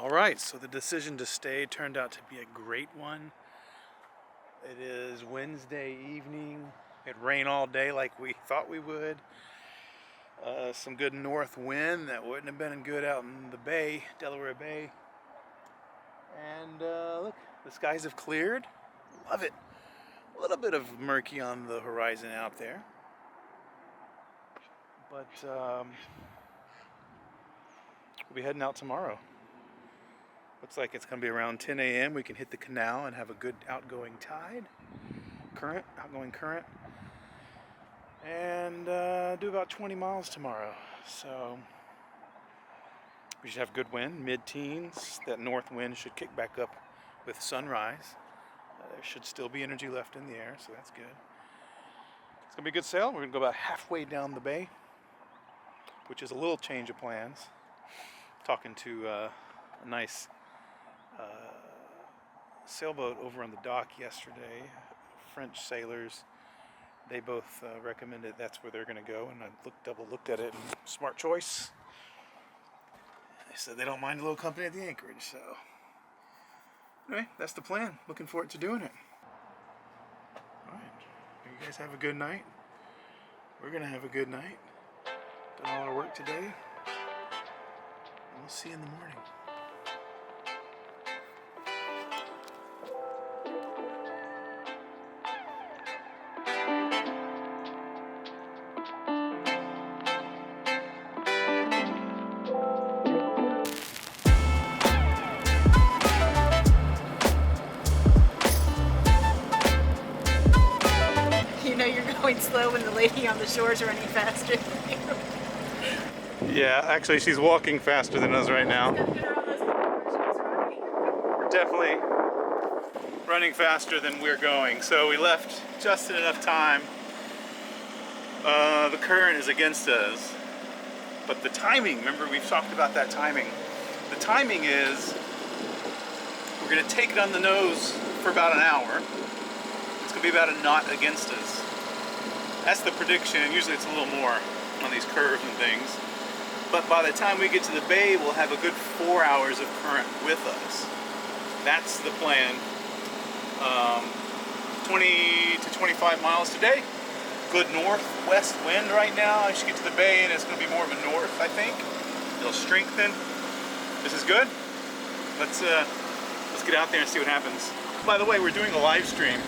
Alright, so the decision to stay turned out to be a great one. It is Wednesday evening. It rained all day like we thought we would. Some good north wind that wouldn't have been good out in the bay, Delaware Bay. And look, the skies have cleared. Love it. A little bit of murky on the horizon out there. But we'll be heading out tomorrow. Looks like it's going to be around 10 a.m. We can hit the canal and have a good outgoing outgoing current. And do about 20 miles tomorrow. So we should have good wind, mid-teens. That north wind should kick back up with sunrise. There should still be energy left in the air, so that's good. It's going to be a good sail. We're going to go about halfway down the bay, which is a little change of plans. Talking to a nice sailboat over on the dock yesterday, French sailors. They both recommended that's where they're going to go, and I double looked at it, and smart choice. They said they don't mind a little company at the anchorage, so anyway, that's the plan. Looking forward to doing it. Alright, you guys have a good night. We're going to have a good night. Done all our work today, and we'll see you in the morning. You know you're going slow when the lady on the shore is running faster than you. Yeah, actually she's walking faster than us right now. We're definitely running faster than we're going. So we left just in enough time. The current is against us. But the timing, remember we've talked about that timing. The timing is we're going to take it on the nose for about an hour. It's going to be about a knot against us. That's the prediction. Usually it's a little more on these curves and things. But by the time we get to the bay, we'll have a good 4 hours of current with us. That's the plan. 20 to 25 miles today. Good northwest wind right now. I should get to the bay and it's going to be more of a north, I think. It'll strengthen. This is good. Let's get out there and see what happens. By the way, we're doing a live stream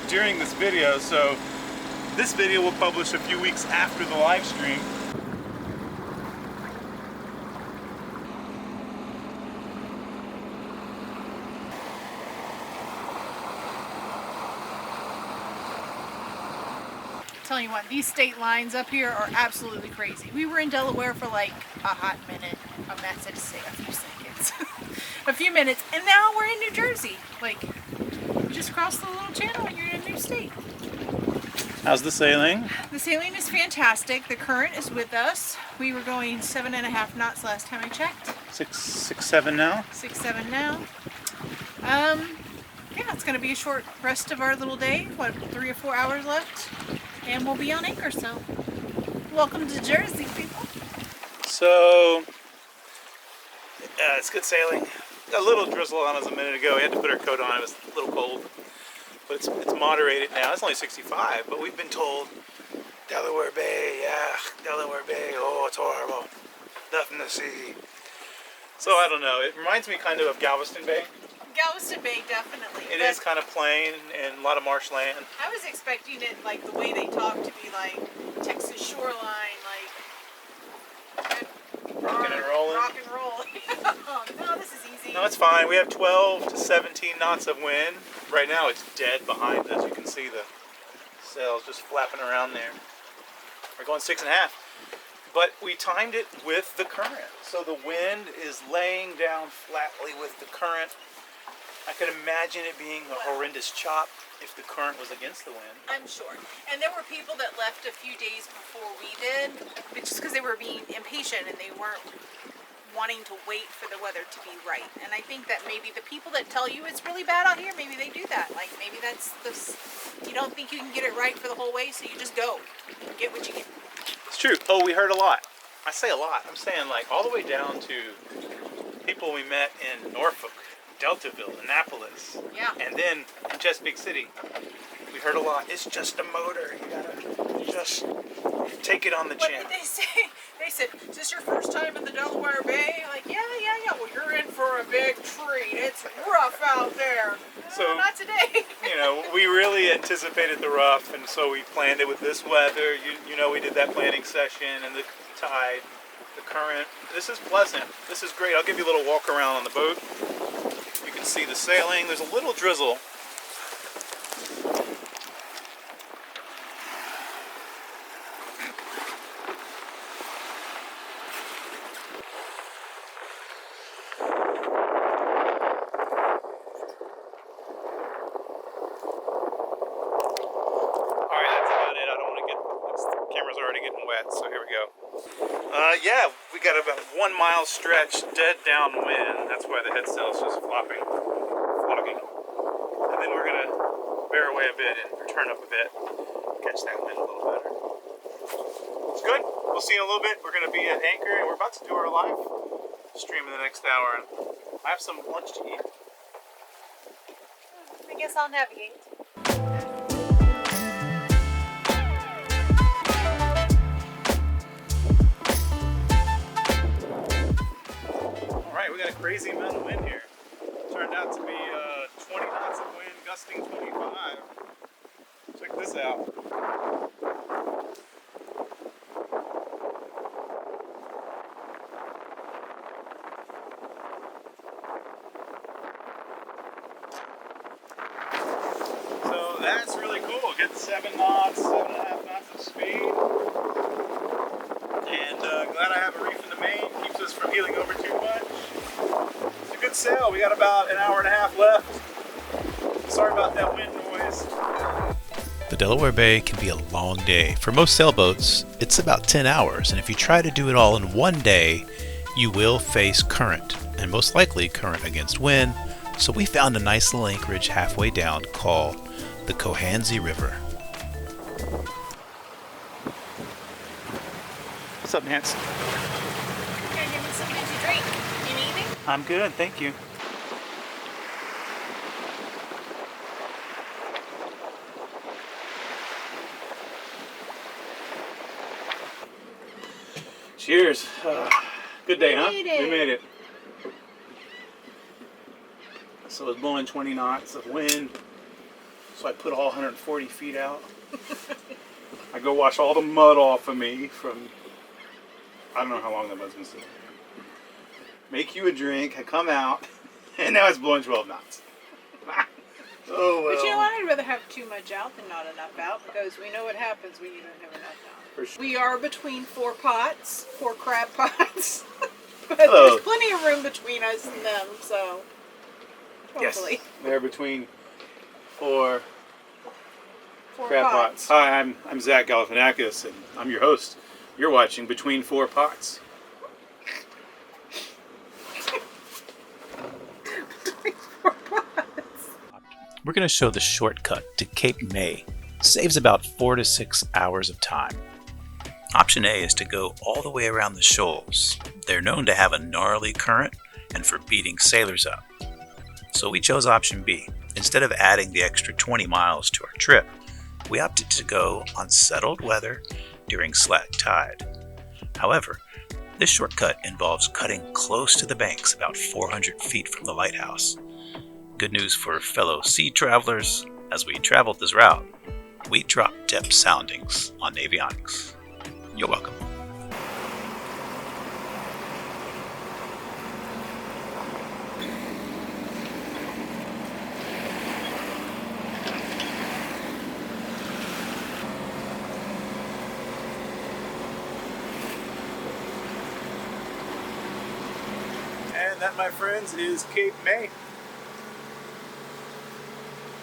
during this video, so this video will publish a few weeks after the live stream. Telling you what, these state lines up here are absolutely crazy. We were in Delaware for like a hot minute. A few seconds. A few minutes, and now we're in New Jersey. Like, you just crossed the little channel and you're in a new state. How's the sailing? The sailing is fantastic. The current is with us. We were going 7.5 knots last time I checked. 6-7 now? 6-7 now. Yeah, it's going to be a short rest of our little day. What, 3 or 4 hours left? And we'll be on anchor, so welcome to Jersey, people. So, it's good sailing. Got a little drizzle on us a minute ago. We had to put our coat on. It was a little cold. But it's moderated now. It's only 65, but we've been told Delaware Bay, Delaware Bay, oh, it's horrible. Nothing to see. So I don't know. It reminds me kind of Galveston Bay. Galveston Bay, definitely. It is kind of plain and a lot of marshland. I was expecting it, like the way they talk, to be like Texas shoreline, like rocking and rolling. Rock and roll. Oh, no, this is easy. No, it's fine. We have 12 to 17 knots of wind. Right now it's dead behind us. You can see the sails just flapping around there. We're going 6.5. But we timed it with the current. So the wind is laying down flatly with the current. I could imagine it being a horrendous chop if the current was against the wind. I'm sure. And there were people that left a few days before we did, but just because they were being impatient and they weren't wanting to wait for the weather to be right. And I think that maybe the people that tell you it's really bad out here, maybe they do that. Like maybe that's you don't think you can get it right for the whole way, so you just go and get what you get. It's true. Oh, we heard a lot. I say a lot. I'm saying like all the way down to people we met in Norfolk, Deltaville, Annapolis, Yeah. and then in Chesapeake City. We heard a lot. It's just a motor. You gotta just take it on the What chin. did they say? They said, "Is this your first time in the Delaware Bay?" Like, yeah. Well, you're in for a big treat. It's rough out there. So, Not today. You know, we really anticipated the rough, and so we planned it with this weather. You know, we did that planning session and the tide, the current. This is pleasant. This is great. I'll give you a little walk around on the boat. You can see the sailing. There's a little drizzle. Already getting wet, so here we go. Yeah, we got about 1 mile stretch dead downwind. That's why the head sail's just flopping, flogging. And then we're gonna bear away a bit and turn up a bit, catch that wind a little better. It's good. We'll see you in a little bit. We're gonna be at anchor, and we're about to do our live stream in the next hour. And I have some lunch to eat. I guess I'll navigate. We got a crazy amount of wind here. Turned out to be 20 knots of wind, gusting 25. Check this out. So that's really cool. Get 7 knots, 7.5 knots of speed. And glad I have a reef in the main. Keeps us from heeling over too much. It's a good sail. We got about an hour and a half left. Sorry about that wind noise. The Delaware Bay can be a long day. For most sailboats, it's about 10 hours, and if you try to do it all in one day, you will face current, and most likely current against wind, so we found a nice little anchorage halfway down called the Cohansey River. What's up, Nance? Here, give me something to drink. You need anything? I'm good, thank you. Cheers. Good day, huh? We made it. We made it. So it's blowing 20 knots of wind. So I put all 140 feet out. I go wash all the mud off of me from, I don't know how long that mud's been sitting there. Make you a drink, I come out, and now it's blowing 12 knots. Oh well. But you know what? I'd rather have too much out than not enough out, because we know what happens when you don't have enough out. For sure. We are between 4 pots, 4 crab pots. But Hello. there's plenty of room between us and them, so hopefully. Yes, they're between 4 4 crab pots. pots. Hi, I'm Zach Galifianakis, and I'm your host. You're watching Between 4 Pots. We're going to show the shortcut to Cape May. Saves about 4 to 6 hours of time. Option A is to go all the way around the shoals. They're known to have a gnarly current and for beating sailors up. So we chose option B. Instead of adding the extra 20 miles to our trip, we opted to go on settled weather during slack tide. However, this shortcut involves cutting close to the banks, about 400 feet from the lighthouse. Good news for fellow sea travelers: as we traveled this route, we dropped depth soundings on avionics. You're welcome. And that, my friends, is Cape May.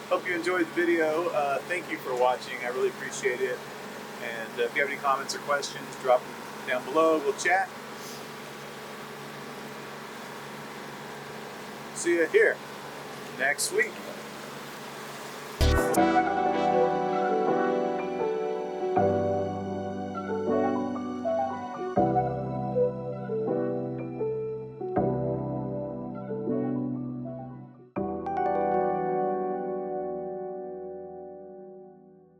Hope you enjoyed the video. Thank you for watching. I really appreciate it. And if you have any comments or questions, drop them down below. We'll chat. See you here next week.